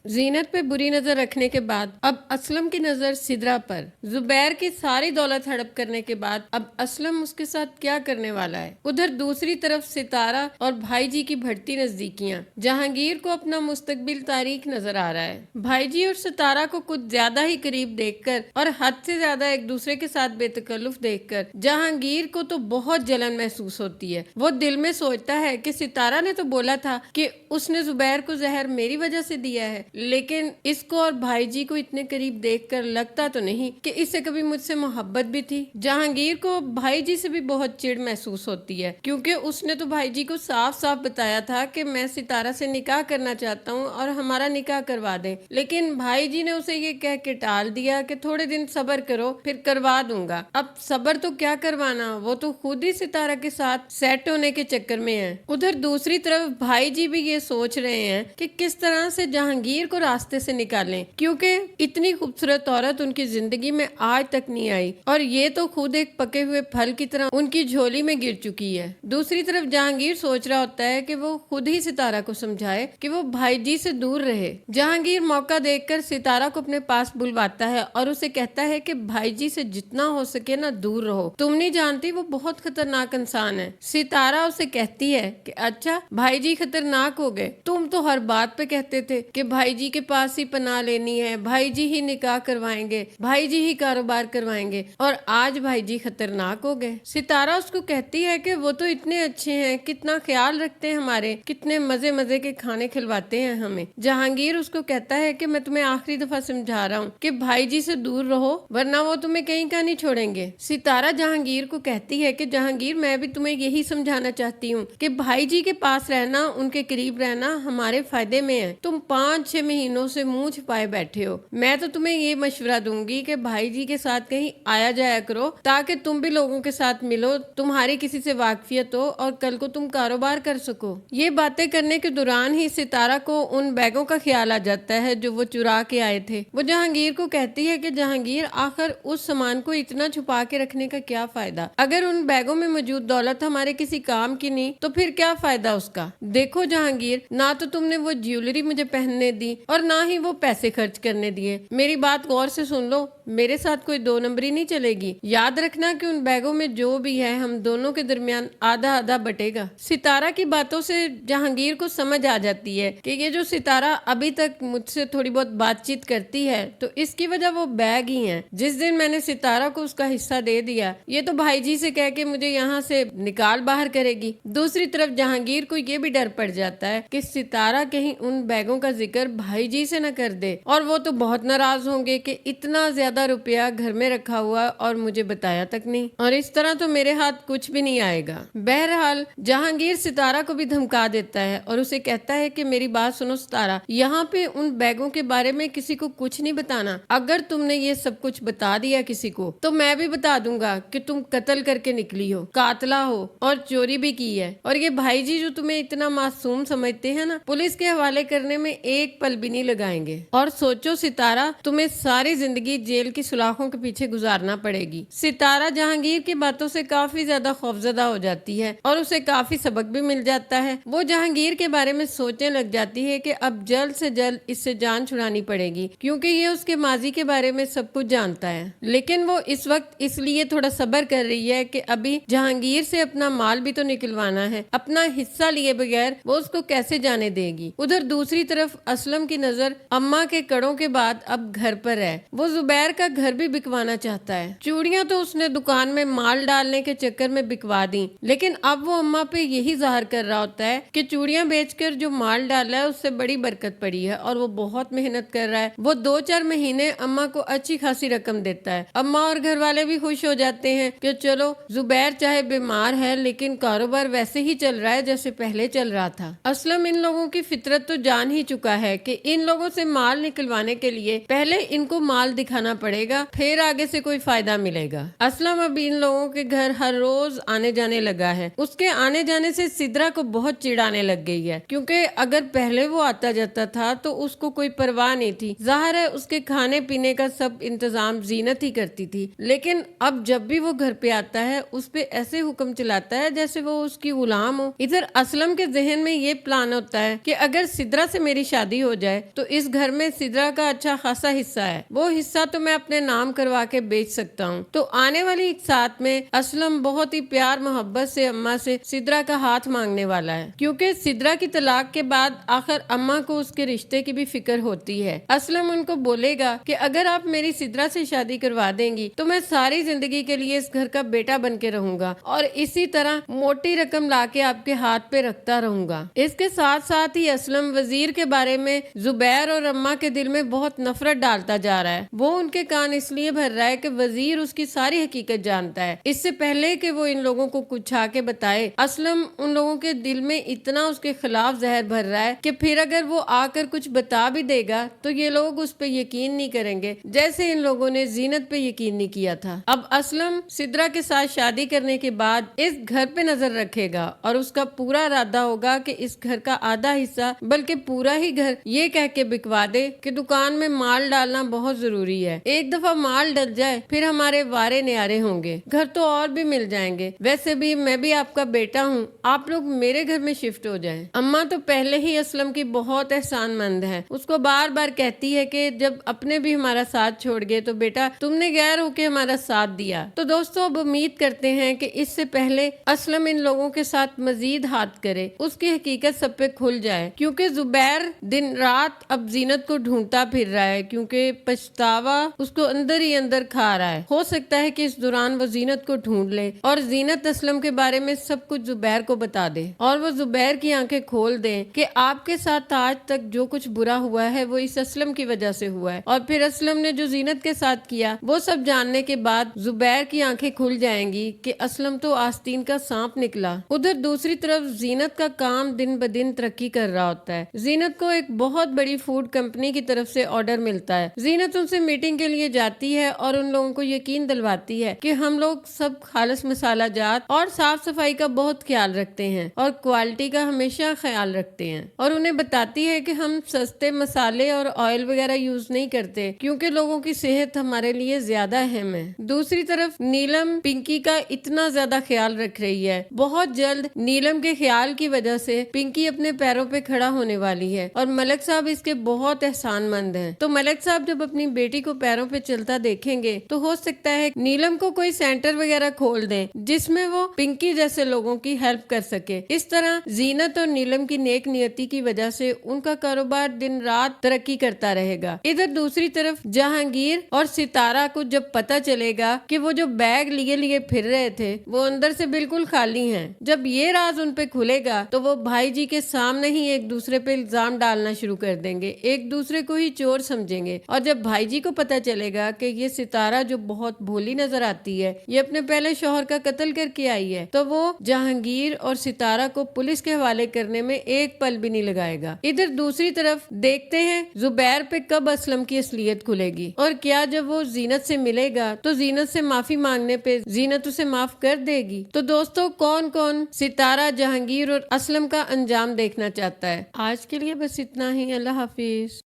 زینت پہ بری نظر رکھنے کے بعد اب اسلم کی نظر سدرا پر۔ زبیر کی ساری دولت ہڑپ کرنے کے بعد اب اسلم اس کے ساتھ کیا کرنے والا ہے؟ ادھر دوسری طرف ستارہ اور بھائی جی کی بڑھتی نزدیکیاں۔ جہانگیر کو اپنا مستقبل تاریک نظر آ رہا ہے۔ بھائی جی اور ستارہ کو کچھ زیادہ ہی قریب دیکھ کر اور حد سے زیادہ ایک دوسرے کے ساتھ بے تکلف دیکھ کر جہانگیر کو تو بہت جلن محسوس ہوتی ہے۔ وہ دل میں سوچتا ہے کہ ستارہ نے تو بولا تھا کہ اس نے زبیر کو زہر میری وجہ سے دیا ہے، لیکن اس کو اور بھائی جی کو اتنے قریب دیکھ کر لگتا تو نہیں کہ اسے کبھی مجھ سے محبت بھی تھی۔ جہانگیر کو بھائی جی سے بھی بہت چڑ محسوس ہوتی ہے، کیونکہ اس نے تو بھائی جی کو صاف صاف بتایا تھا کہ میں ستارہ سے نکاح کرنا چاہتا ہوں اور ہمارا نکاح کروا دیں، لیکن بھائی جی نے اسے یہ کہہ کے ٹال دیا کہ تھوڑے دن صبر کرو پھر کروا دوں گا۔ اب صبر تو کیا کروانا، وہ تو خود ہی ستارہ کے ساتھ سیٹ ہونے کے چکر میں ہے۔ ادھر دوسری طرف بھائی جی بھی یہ سوچ رہے ہیں کہ کس طرح سے جہانگیر کو راستے سے نکالیں، کیونکہ اتنی خوبصورت عورت ان کی زندگی میں آج تک نہیں آئی اور یہ تو خود ایک پکے ہوئے پھل کی طرح ان کی جھولی میں گر چکی ہے۔ دوسری طرف جہانگیر سوچ رہا ہوتا ہے کہ وہ خود ہی ستارہ کو سمجھائے کہ وہ بھائی جی سے دور رہے۔ جہانگیر موقع دیکھ کر ستارہ کو اپنے پاس بلواتا ہے اور اسے کہتا ہے کہ بھائی جی سے جتنا ہو سکے نا دور رہو، تم نہیں جانتی وہ بہت خطرناک انسان ہے۔ ستارہ اسے کہتی ہے کہ اچھا بھائی جی خطرناک ہو گئے، تم تو ہر بات پہ کہتے تھے کہ بھائی جی کے پاس ہی پناہ لینی ہے، بھائی جی ہی نکاح کروائیں گے، بھائی جی ہی کاروبار کروائیں گے، اور آج بھائی جی خطرناک ہو گئے۔ ستارہ اس کو کہتی ہے کہ وہ تو اتنے اچھے ہیں، کتنا خیال رکھتے ہیں ہمارے، کتنے مزے مزے کے کھانے کھلواتے ہیں ہمیں۔ جہانگیر اس کو کہتا ہے کہ میں تمہیں آخری دفعہ سمجھا رہا ہوں کہ بھائی جی سے دور رہو ورنہ وہ تمہیں کہیں کا نہیں چھوڑیں گے۔ ستارہ جہانگیر کو کہتی ہے کہ جہانگیر میں بھی تمہیں یہی سمجھانا چاہتی ہوں کہ بھائی جی کے پاس رہنا، ان کے قریب رہنا ہمارے فائدے میں ہے۔ تم 5-6 مہینوں سے منہ چھپائے بیٹھے ہو، میں تو تمہیں یہ مشورہ دوں گی کہ بھائی جی کے ساتھ کہیں آیا جایا کرو تاکہ تم بھی لوگوں کے ساتھ ملو، تمہاری کسی سے واقفیت ہو اور کل کو تم کاروبار کر سکو۔ یہ باتیں کرنے کے دوران ہی ستارہ کو ان بیگوں کا خیال آ جاتا ہے جو وہ چرا کے آئے تھے۔ وہ جہانگیر کو کہتی ہے کہ جہانگیر آخر اس سامان کو اتنا چھپا کے رکھنے کا کیا فائدہ؟ اگر ان بیگوں میں موجود دولت ہمارے کسی کام کی نہیں تو پھر کیا فائدہ اس کا؟ دیکھو جہانگیر، نہ تو تم نے وہ جیولری مجھے پہننے دی اور نہ ہی وہ پیسے خرچ کرنے دیے۔ میری بات غور سے سن لو، میرے ساتھ کوئی 2 نمبری نہیں چلے گی۔ یاد رکھنا کہ ان بیگوں میں جو بھی ہے ہم دونوں کے درمیان آدھا آدھا بٹے گا۔ ستارہ کی باتوں سے جہانگیر کو سمجھ آ جاتی ہے کہ یہ جو ستارہ ابھی تک مجھ سے تھوڑی بہت بات چیت کرتی ہے تو اس کی وجہ وہ بیگ ہی ہیں۔ جس دن میں نے ستارہ کو اس کا حصہ دے دیا، یہ تو بھائی جی سے کہہ کے مجھے یہاں سے نکال باہر کرے گی۔ دوسری طرف جہانگیر کو یہ بھی ڈر پڑ جاتا ہے کہ ستارہ کہیں ان بیگوں کا ذکر بھائی جی سے نہ کر دے اور وہ تو بہت ناراض ہوں گے کہ اتنا زیادہ روپیہ گھر میں رکھا ہوا اور مجھے بتایا تک نہیں، اور اس طرح تو میرے ہاتھ کچھ بھی نہیں آئے گا۔ بہرحال جہانگیر ستارہ کو بھی دھمکا دیتا ہے اور اسے کہتا ہے کہ میری بات سنو ستارہ، یہاں پہ ان بیگوں کے بارے میں کسی کو کچھ نہیں بتانا۔ اگر تم نے یہ سب کچھ بتا دیا کسی کو تو میں بھی بتا دوں گا کہ تم قتل کر کے نکلی ہو، قاتلہ ہو اور چوری بھی کی ہے، اور یہ بھائی جی جو تمہیں اتنا معصوم سمجھتے ہیں نا، پولیس کے حوالے کرنے میں ایک پل بھی نہیں لگائیں گے۔ اور سوچو ستارہ، تمہیں ساری زندگی جیل کی سلاخوں کے پیچھے گزارنا پڑے گی۔ ستارہ جہانگیر کی باتوں سے کافی زیادہ خوفزدہ ہو جاتی ہے اور اسے کافی سبق بھی مل جاتا ہے۔ وہ جہانگیر کے بارے میں سوچنے لگ جاتی ہے کہ اب جلد سے جلد اس سے جان چھڑانی پڑے گی، کیونکہ یہ اس کے ماضی کے بارے میں سب کچھ جانتا ہے۔ لیکن وہ اس وقت اس لیے تھوڑا صبر کر رہی ہے کہ ابھی جہانگیر سے اپنا مال بھی تو نکلوانا ہے، اپنا حصہ لیے بغیر وہ اس کو کیسے جانے دے گی۔ ادھر دوسری طرف اسلم کی نظر اماں کے کڑوں کے بعد اب گھر پر ہے۔ وہ زبیر کا گھر بھی بکوانا چاہتا ہے۔ چوڑیاں تو اس نے دکان میں مال ڈالنے کے چکر میں بکوا دی، لیکن اب وہ اماں پہ یہی ظاہر کر رہا ہوتا ہے کہ چوڑیاں بیچ کر جو مال ڈالا ہے اس سے بڑی برکت پڑی ہے اور وہ بہت محنت کر رہا ہے۔ وہ 2-4 مہینے اماں کو اچھی خاصی رقم دیتا ہے۔ اماں اور گھر والے بھی خوش ہو جاتے ہیں کہ چلو زبیر چاہے بیمار ہے لیکن کاروبار ویسے ہی چل رہا ہے جیسے پہلے چل رہا تھا۔ اسلم ان لوگوں کی فطرت تو جان ہی چکا ہے کہ ان لوگوں سے مال نکلوانے کے لیے پہلے ان کو مال دکھانا پڑے گا، پھر آگے سے کوئی فائدہ ملے گا۔ اسلم اب ان لوگوں کے گھر ہر روز آنے جانے لگا ہے۔ اس کے آنے جانے سے سدرا کو بہت چڑانے لگ گئی ہے، کیونکہ اگر پہلے وہ آتا جاتا تھا تو اس کو کوئی پرواہ نہیں تھی، ظاہر ہے اس کے کھانے پینے کا سب انتظام زینت ہی کرتی تھی، لیکن اب جب بھی وہ گھر پہ آتا ہے اس پہ ایسے حکم چلاتا ہے جیسے وہ اس کی غلام ہو۔ ادھر اسلم کے ذہن میں یہ پلان ہوتا ہے کہ اگر سدرا سے میری شادی ہو ہو جائے تو اس گھر میں سدرا کا اچھا خاصا حصہ ہے، وہ حصہ تو میں اپنے نام کروا کے بیچ سکتا ہوں۔ تو آنے والی ایک ساتھ میں اسلم بہت ہی پیار محبت سے اماں سے سدرا کا ہاتھ مانگنے والا ہے، کیونکہ سدرا کی طلاق کے بعد آخر اماں کو اس کے رشتے کی بھی فکر ہوتی ہے۔ اسلم ان کو بولے گا کہ اگر آپ میری سدرا سے شادی کروا دیں گی تو میں ساری زندگی کے لیے اس گھر کا بیٹا بن کے رہوں گا اور اسی طرح موٹی رقم لا کے آپ کے ہاتھ پہ رکھتا رہوں گا۔ اس کے ساتھ ساتھ ہی اسلم وزیر کے بارے میں زبیر اور اماں کے دل میں بہت نفرت ڈالتا جا رہا ہے۔ وہ ان کے کان اس لیے بھر رہا ہے کہ وزیر اس کی ساری حقیقت جانتا ہے، اس سے پہلے کہ وہ ان لوگوں کو کچھ آ کے بتائے۔ اسلم ان لوگوں کے دل میں اتنا اس کے خلاف زہر بھر رہا ہے کہ پھر اگر وہ آ کر کچھ بتا بھی دے گا تو یہ لوگ اس پہ یقین نہیں کریں گے، جیسے ان لوگوں نے زینت پہ یقین نہیں کیا تھا۔ اب اسلم سدرا کے ساتھ شادی کرنے کے بعد اس گھر پہ نظر رکھے گا اور اس کا پورا ارادہ ہوگا کہ اس گھر کا آدھا حصہ بلکہ پورا ہی گھر یہ کہہ کے بکوا دے کہ دکان میں مال ڈالنا بہت ضروری ہے، ایک دفعہ مال ڈل جائے پھر ہمارے وارے نیارے ہوں گے، گھر تو اور بھی مل جائیں گے، ویسے بھی میں بھی آپ کا بیٹا ہوں، آپ لوگ میرے گھر میں شفٹ ہو جائیں۔ اماں تو پہلے ہی اسلم کی بہت احسان مند ہے، اس کو بار بار کہتی ہے کہ جب اپنے بھی ہمارا ساتھ چھوڑ گئے تو بیٹا تم نے غیر ہو کے ہمارا ساتھ دیا۔ تو دوستو اب امید کرتے ہیں کہ اس سے پہلے اسلم ان لوگوں کے ساتھ مزید ہاتھ کرے، اس کی حقیقت سب پہ کھل جائے، کیونکہ زبیر دن رات اب زینت کو ڈھونڈتا پھر رہا ہے، کیونکہ پچھتاوا اس کو اندر ہی اندر کھا رہا ہے۔ ہو سکتا ہے کہ اس دوران وہ زینت کو ڈھونڈ لے اور زینت اسلم کے بارے میں سب کچھ زبیر کو بتا دے اور وہ زبیر کی آنکھیں کھول دے کہ آپ کے ساتھ آج تک جو کچھ برا ہوا ہے وہ اس اسلم کی وجہ سے ہوا ہے، اور پھر اسلم نے جو زینت کے ساتھ کیا وہ سب جاننے کے بعد زبیر کی آنکھیں کھل جائیں گی کہ اسلم تو آستین کا سانپ نکلا۔ ادھر دوسری طرف زینت کا کام دن بدن ترقی کر رہا ہوتا ہے۔ زینت کو ایک بہت بڑی فوڈ کمپنی کی طرف سے آرڈر ملتا ہے۔ زینت ان سے میٹنگ کے لیے جاتی ہے اور ان لوگوں کو یقین دلواتی ہے کہ ہم لوگ سب خالص مسالہ جات اور صاف صفائی کا بہت خیال رکھتے ہیں اور کوالٹی کا ہمیشہ خیال رکھتے ہیں، اور انہیں بتاتی ہے کہ ہم سستے مسالے اور آئل وغیرہ یوز نہیں کرتے کیونکہ لوگوں کی صحت ہمارے لیے زیادہ اہم ہے۔ دوسری طرف نیلم پنکی کا اتنا زیادہ خیال رکھ رہی ہے، بہت جلد نیلم کے خیال کی وجہ سے پنکی اپنے پیروں پہ کھڑا ہونے والی ہے اور ملک صاحب اس کے بہت احسان مند ہیں۔ تو ملک صاحب جب اپنی بیٹی کو پیروں پہ چلتا دیکھیں گے تو ہو سکتا ہے نیلم کو کوئی سینٹر وغیرہ کھول دیں جس میں وہ پنکی جیسے لوگوں کی ہیلپ کر سکے۔ اس طرح زینت اور نیلم کی نیک نیتی کی وجہ سے ان کا کاروبار دن رات ترقی کرتا رہے گا۔ ادھر دوسری طرف جہانگیر اور ستارہ کو جب پتا چلے گا کہ وہ جو بیگ لیے پھر رہے تھے وہ اندر سے بالکل خالی ہیں، جب یہ راز ان پہ کھلے گا تو وہ بھائی جی کے سامنے ہی ایک دوسرے پہ الزام ڈالنا شروع کر دیں گے، ایک دوسرے کو ہی چور سمجھیں گے، اور جب بھائی جی کو پتا چلے گا کہ یہ ستارہ جو بہت بھولی نظر آتی ہے یہ اپنے پہلے شوہر کا قتل کر کے آئی ہے، تو وہ جہانگیر اور ستارہ کو پولیس کے حوالے کرنے میں ایک پل بھی نہیں لگائے گا۔ ادھر دوسری طرف دیکھتے ہیں زبیر پہ کب اسلم کی اصلیت کھلے گی، اور کیا جب وہ زینت سے ملے گا تو زینت سے معافی مانگنے پہ زینت اسے معاف کر دے گی؟ تو دوستو کون کون ستارہ، جہانگیر اور اسلم کا انجام دیکھنا چاہتا ہے؟ آج کے لیے بس اتنا ہی، اللہ حافظ۔